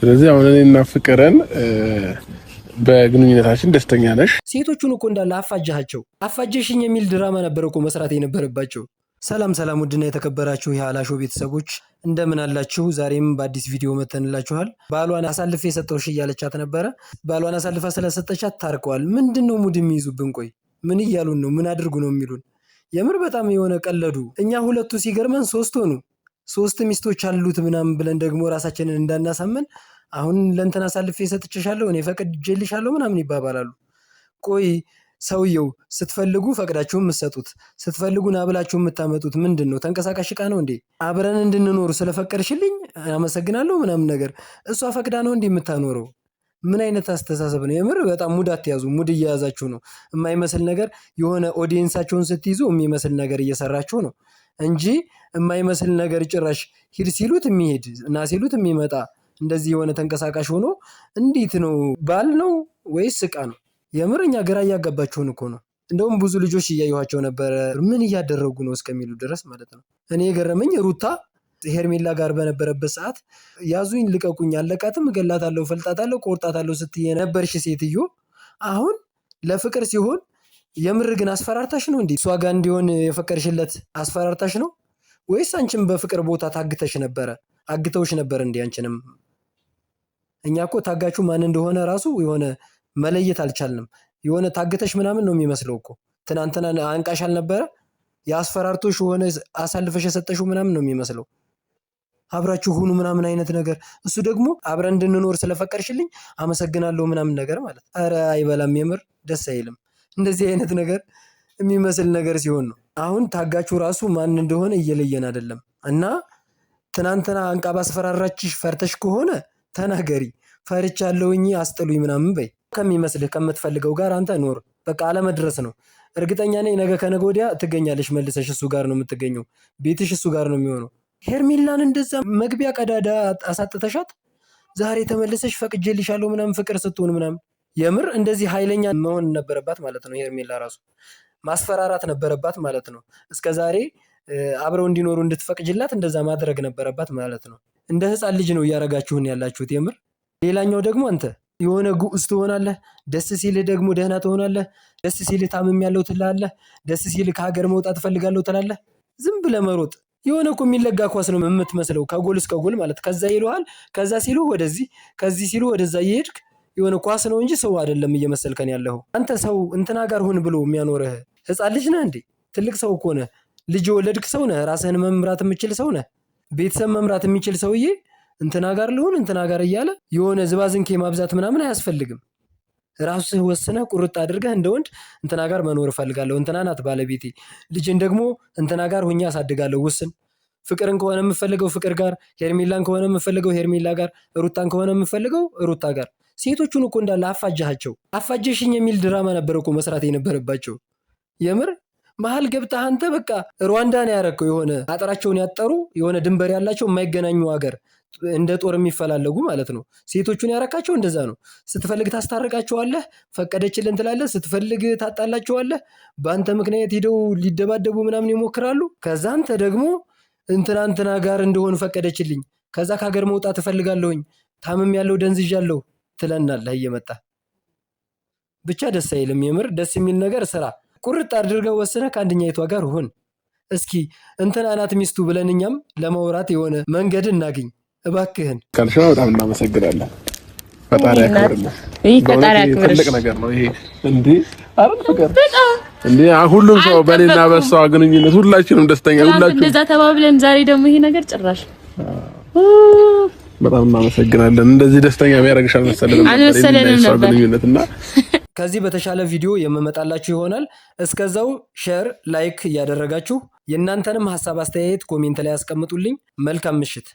ስለዚህ አሁን እኔና ፍቅርን በግንኙነታችን ደስተኛ ነሽ? ሴቶቹን እኮ እንዳለ አፋጃቸው። አፋጀሽኝ የሚል ድራማ ነበር እኮ መስራት የነበረባቸው። ሰላም ሰላም፣ ውድና የተከበራችሁ የሃላሾ ቤተሰቦች እንደምን አላችሁ? ዛሬም በአዲስ ቪዲዮ መተንላችኋል። ባሏን አሳልፌ የሰጠሁሽ እያለቻት ነበረ። ባሏን አሳልፋ ስለሰጠቻት ታርቀዋል። ምንድነው ሙድ የሚይዙብን? ቆይ ምን እያሉን ነው? ምን አድርጉ ነው የሚሉን? የምር በጣም የሆነ ቀለዱ። እኛ ሁለቱ ሲገርመን ሶስት ሆኑ። ሶስት ሚስቶች አሉት ምናምን ብለን ደግሞ ራሳችንን እንዳናሳመን አሁን ለእንትን አሳልፌ ሰጥቼሻለሁ እኔ ፈቅጄልሻለሁ ምናምን ይባባላሉ። ቆይ ሰውየው ስትፈልጉ ፈቅዳችሁ የምትሰጡት ስትፈልጉ ና ብላችሁ የምታመጡት ምንድን ነው? ተንቀሳቃሽ ዕቃ ነው እንዴ? አብረን እንድንኖር ስለፈቀድሽልኝ አመሰግናለሁ ምናምን ነገር እሷ ፈቅዳ ነው እንዴ የምታኖረው? ምን አይነት አስተሳሰብ ነው? የምር በጣም ሙድ አትያዙ። ሙድ እየያዛችሁ ነው። የማይመስል ነገር የሆነ ኦዲየንሳቸውን ስትይዙ የሚመስል ነገር እየሰራችሁ ነው እንጂ የማይመስል ነገር ጭራሽ ሂድ ሲሉት የሚሄድ እና ሲሉት የሚመጣ እንደዚህ የሆነ ተንቀሳቃሽ ሆኖ እንዴት ነው? ባል ነው ወይስ ዕቃ ነው? የምር እኛ ግራ እያጋባችሁን እኮ ነው። እንደውም ብዙ ልጆች እያየኋቸው ነበረ ምን እያደረጉ ነው እስከሚሉ ድረስ ማለት ነው። እኔ የገረመኝ ሩታ ሄርሜላ ጋር በነበረበት ሰዓት ያዙኝ ልቀቁኝ፣ አለቃትም፣ እገላታለሁ፣ ፈልጣታለሁ፣ ቆርጣታለሁ ስትይ የነበርሽ ሴትዮ አሁን ለፍቅር ሲሆን የምር ግን አስፈራርታሽ ነው እንዴ? እሷ ጋር እንዲሆን የፈቀድሽለት አስፈራርታሽ ነው ወይስ አንቺም በፍቅር ቦታ ታግተሽ ነበረ? አግተውሽ ነበር እንዴ አንቺንም? እኛ እኮ ታጋችሁ ማን እንደሆነ ራሱ የሆነ መለየት አልቻልንም። የሆነ ታግተሽ ምናምን ነው የሚመስለው እኮ። ትናንትና አንቃሽ አልነበረ? የአስፈራርቶሽ የሆነ አሳልፈሽ የሰጠሽው ምናምን ነው የሚመስለው። አብራችሁ ሁኑ ምናምን አይነት ነገር። እሱ ደግሞ አብረን እንድንኖር ስለፈቀድሽልኝ አመሰግናለሁ ምናምን ነገር ማለት። ኧረ አይበላም፣ የምር ደስ አይልም። እንደዚህ አይነት ነገር የሚመስል ነገር ሲሆን ነው። አሁን ታጋችሁ ራሱ ማን እንደሆነ እየለየን አይደለም። እና ትናንትና አንቃ ባስፈራራችሽ ፈርተሽ ከሆነ ተናገሪ። ፈርቻለሁኝ አስጥሉኝ ምናምን በይ። ከሚመስልህ ከምትፈልገው ጋር አንተ ኖር። በቃ አለመድረስ ነው። እርግጠኛ ነኝ ነገ ከነገ ወዲያ ትገኛለሽ መልሰሽ። እሱ ጋር ነው የምትገኘው። ቤትሽ እሱ ጋር ነው የሚሆነው። ሄርሜላን እንደዛ መግቢያ ቀዳዳ አሳጥተሻት ዛሬ ተመልሰሽ ፈቅጄልሻለሁ ምናምን ፍቅር ስትሆን ምናምን። የምር እንደዚህ ኃይለኛ መሆን ነበረባት ማለት ነው። ሄርሜላ ራሱ ማስፈራራት ነበረባት ማለት ነው። እስከ ዛሬ አብረው እንዲኖሩ እንድትፈቅጅላት እንደዛ ማድረግ ነበረባት ማለት ነው። እንደ ህፃን ልጅ ነው እያረጋችሁን ያላችሁት የምር። ሌላኛው ደግሞ አንተ የሆነ ጉስ ትሆናለህ፣ ደስ ሲልህ ደግሞ ደህና ትሆናለህ፣ ደስ ሲልህ ታምም ያለው ትላለህ፣ ደስ ሲልህ ከሀገር መውጣት እፈልጋለሁ ትላለህ። ዝም ብለህ መሮጥ። የሆነ እኮ የሚለጋ ኳስ ነው የምትመስለው ከጎል እስከ ጎል ማለት። ከዛ ይሉሃል፣ ከዛ ሲሉ ወደዚህ፣ ከዚህ ሲሉ ወደዛ እየሄድክ የሆነ ኳስ ነው እንጂ ሰው አይደለም እየመሰልከን ያለው አንተ። ሰው እንትና ጋር ሁን ብሎ የሚያኖርህ ህፃን ልጅ ነህ እንዴ? ትልቅ ሰው እኮ ነህ። ልጅ የወለድክ ሰው ነህ። ራስህን መምራት የምችል ሰው ነህ። ቤተሰብ መምራት የሚችል ሰውዬ እንትና ጋር ልሁን እንትና ጋር እያለ የሆነ ዝባዝንኬ ማብዛት ምናምን አያስፈልግም። ራስህ ወስነህ ቁርጥ አድርገህ እንደ ወንድ እንትና ጋር መኖር እፈልጋለሁ፣ እንትና ናት ባለቤቴ፣ ልጅን ደግሞ እንትና ጋር ሁኜ አሳድጋለሁ። ውስን ፍቅርን ከሆነ የምፈልገው ፍቅር ጋር፣ ሄርሜላን ከሆነ የምፈልገው ሄርሜላ ጋር፣ ሩታን ከሆነ የምፈልገው ሩታ ጋር። ሴቶቹን እኮ እንዳለ አፋጃቸው። አፋጀሽኝ የሚል ድራማ ነበር እኮ መስራት የነበረባቸው የምር። መሀል ገብተህ አንተ በቃ ሩዋንዳ ነው ያረከው። የሆነ አጥራቸውን ያጠሩ የሆነ ድንበር ያላቸው የማይገናኙ ሀገር እንደ ጦር የሚፈላለጉ ማለት ነው። ሴቶቹን ያረካቸው እንደዛ ነው። ስትፈልግ ታስታርቃቸዋለህ፣ ፈቀደችልን ትላለህ፣ ስትፈልግ ታጣላቸዋለህ። በአንተ ምክንያት ሂደው ሊደባደቡ ምናምን ይሞክራሉ። ከዛ አንተ ደግሞ እንትና ጋር እንደሆኑ ፈቀደችልኝ፣ ከዛ ከሀገር መውጣት እፈልጋለሁኝ፣ ታምም ያለው ደንዝዣለሁ ትለናለህ እየመጣ። ብቻ ደስ አይልም የምር። ደስ የሚል ነገር ስራ። ቁርጥ አድርገው ወስነህ ከአንደኛይቷ ጋር ሁን። እስኪ እንትና ናት ሚስቱ ብለን እኛም ለማውራት የሆነ መንገድ እናገኝ እባክህን። ካልሽ በጣም እናመሰግናለን። ፈጣሪ ያክብርልህ። ፈጣሪ ያክብርልህ። ትልቅ ነገር ነው ይሄ እንዴ! አረን ፍቅር እንዴ! ሁሉም ሰው በኔና በሷ ግንኙነት ሁላችንም ደስተኛ ሁላችንም እንደዛ ተባብለን ዛሬ ደግሞ ይሄ ነገር ጭራሽ በጣም እናመሰግናለን። እንደዚህ ደስተኛ የሚያደርግሽ አልመሰለንም ነበር ግንኙነትና ከዚህ በተሻለ ቪዲዮ የምመጣላችሁ ይሆናል። እስከዛው ሼር፣ ላይክ እያደረጋችሁ የእናንተንም ሐሳብ አስተያየት ኮሜንት ላይ አስቀምጡልኝ። መልካም ምሽት።